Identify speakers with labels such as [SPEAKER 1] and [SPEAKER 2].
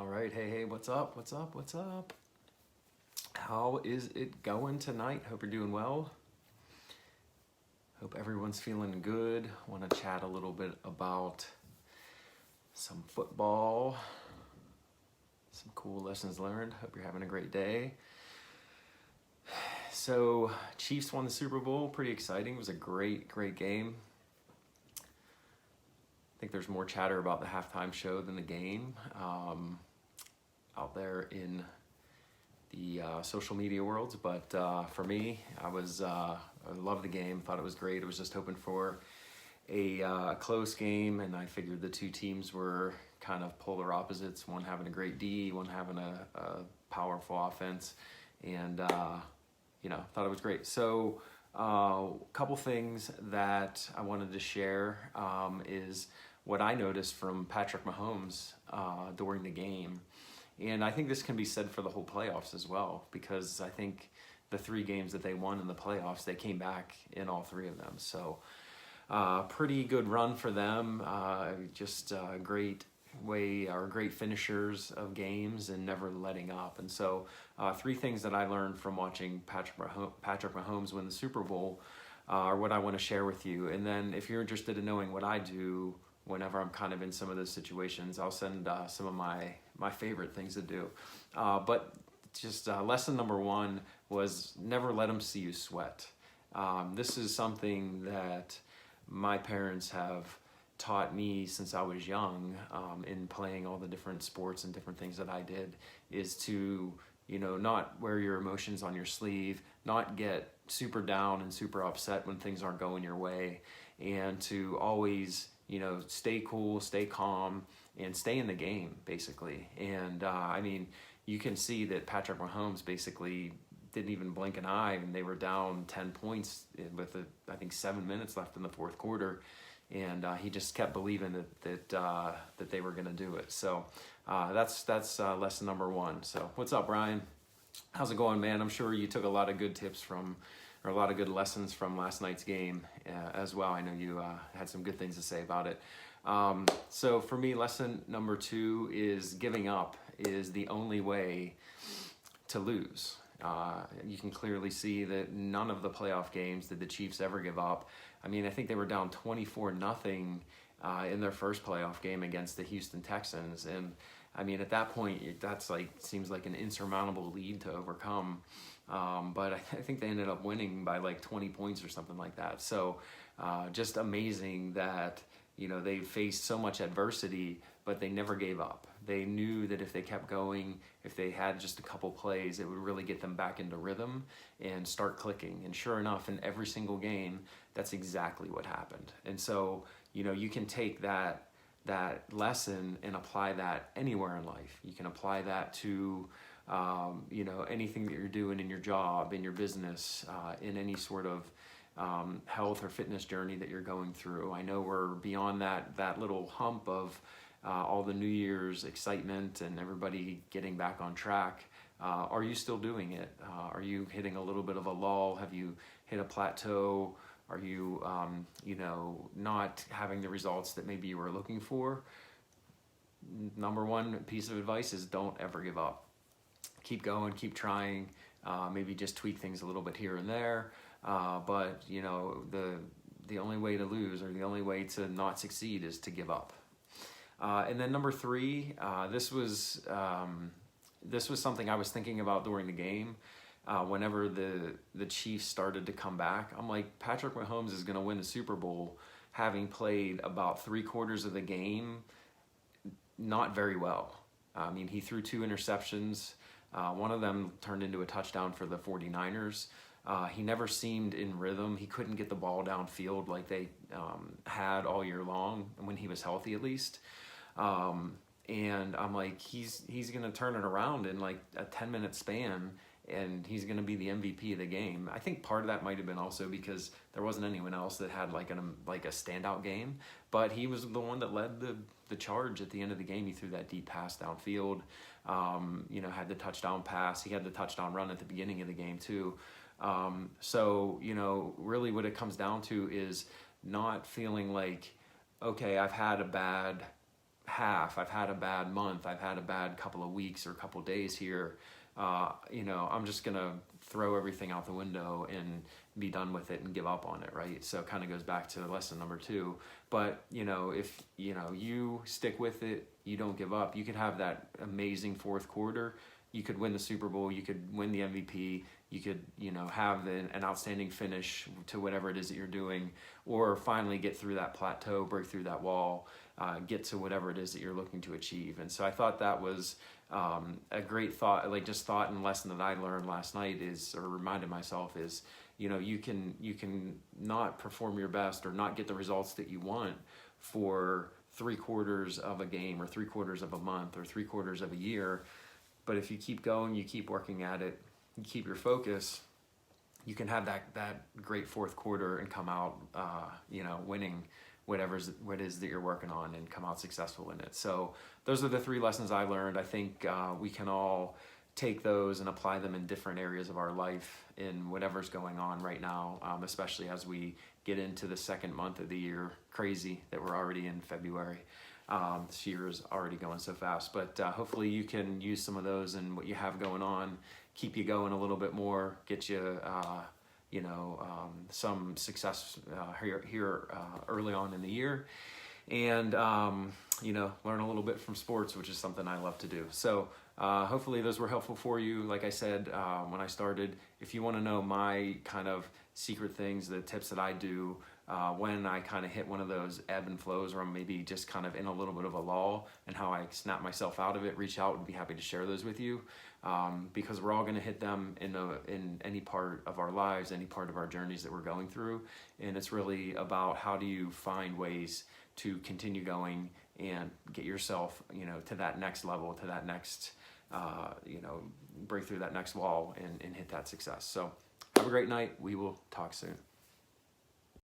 [SPEAKER 1] All right, hey, what's up? What's up? How is it going tonight? Hope you're doing well. Hope everyone's feeling good. Want to chat a little bit about some football, some cool lessons learned. Hope you're having a great day. So, Chiefs won the Super Bowl. Pretty exciting. It was a great game. I think there's more chatter about the halftime show than the game out there in the social media worlds. But for me, I loved the game. Thought it was great. I was just hoping for a close game, and I figured the two teams were kind of polar opposites. One having a great D, one having a powerful offense, and thought it was great. So a couple things that I wanted to share is what I noticed from Patrick Mahomes during the game. And I think this can be said for the whole playoffs as well, because I think the 3 games that they won in the playoffs, they came back in all 3 of them. So pretty good run for them. Just a great way, or great finishers of games and never letting up. And so 3 things that I learned from watching Patrick Mahomes win the Super Bowl are what I want to share with you. And then if you're interested in knowing what I do whenever I'm kind of in some of those situations, I'll send some of my favorite things to do. But just lesson number 1 was never let them see you sweat. This is something that my parents have taught me since I was young, in playing all the different sports and different things that I did, is to, not wear your emotions on your sleeve, not get super down and super upset when things aren't going your way, and to always, stay cool, stay calm, and stay in the game, basically. And you can see that Patrick Mahomes basically didn't even blink an eye, and they were down 10 points with, I think, 7 minutes left in the fourth quarter. And he just kept believing that they were going to do it. So that's lesson number 1. So what's up, Brian? How's it going, man? I'm sure you took a lot of good tips or a lot of good lessons from last night's game as well. I know you had some good things to say about it. So for me, lesson number 2 is giving up is the only way to lose. You can clearly see that none of the playoff games did the Chiefs ever give up. I think they were down 24-0 in their first playoff game against the Houston Texans. And at that point, that's seems like an insurmountable lead to overcome. But I think they ended up winning by 20 points or something like that. So just amazing that, they faced so much adversity, but they never gave up. They knew that if they kept going, if they had just a couple plays, it would really get them back into rhythm and start clicking. And sure enough, in every single game, that's exactly what happened. And so, you can take that lesson and apply that anywhere in life. You can apply that to, anything that you're doing in your job, in your business, in any sort of health or fitness journey that you're going through. I know we're beyond that little hump of all the New Year's excitement and everybody getting back on track. Are you still doing it? Are you hitting a little bit of a lull? Have you hit a plateau? Are you, not having the results that maybe you were looking for? Number 1 piece of advice is don't ever give up. Keep going, keep trying, maybe just tweak things a little bit here and there. But the only way to lose, or the only way to not succeed, is to give up. And then number 3, this was something I was thinking about during the game. Whenever the Chiefs started to come back, I'm like, Patrick Mahomes is going to win the Super Bowl having played about 3/4 of the game not very well. He threw 2 interceptions. One of them turned into a touchdown for the 49ers. He never seemed in rhythm. He couldn't get the ball downfield like they had all year long, when he was healthy at least. And I'm like, he's going to turn it around in a 10-minute span, and he's going to be the MVP of the game. I think part of that might have been also because there wasn't anyone else that had a standout game, but he was the one that led the charge at the end of the game. He threw that deep pass downfield, had the touchdown pass. He had the touchdown run at the beginning of the game too. So really what it comes down to is not feeling like, okay, I've had a bad half, I've had a bad month, I've had a bad couple of weeks or couple of days here, you know, I'm just gonna throw everything out the window and be done with it and give up on it, right? So it kind of goes back to lesson number 2. But, you know, if, you know, you stick with it, you don't give up, you could have that amazing fourth quarter, you could win the Super Bowl, you could win the MVP, you could, you know, have an outstanding finish to whatever it is that you're doing, or finally get through that plateau, break through that wall, get to whatever it is that you're looking to achieve. And so I thought that was a great thought, like just thought and lesson that I learned last night is, or reminded myself is, you know, you can not perform your best or not get the results that you want for 3/4 of a game or 3/4 of a month or 3/4 of a year. But if you keep going, you keep working at it, you keep your focus, you can have that great fourth quarter and come out, you know, winning what it is that you're working on and come out successful in it. So those are the 3 lessons I learned. I think we can all take those and apply them in different areas of our life in whatever's going on right now, especially as we get into the second month of the year. Crazy that we're already in February. This year is already going so fast, but hopefully you can use some of those and what you have going on, keep you going a little bit more, get you, you know, some success here early on in the year, and you know, learn a little bit from sports, which is something I love to do. So hopefully those were helpful for you. Like I said when I started, if you want to know my kind of secret things, the tips that I do when I kind of hit one of those ebb and flows, or I'm maybe just kind of in a little bit of a lull, and how I snap myself out of it, reach out and be happy to share those with you, because we're all going to hit them in any part of our lives, any part of our journeys that we're going through. And it's really about how do you find ways to continue going and get yourself, you know, to that next level, to that next, you know, break through that next wall and hit that success. So have a great night. We will talk soon.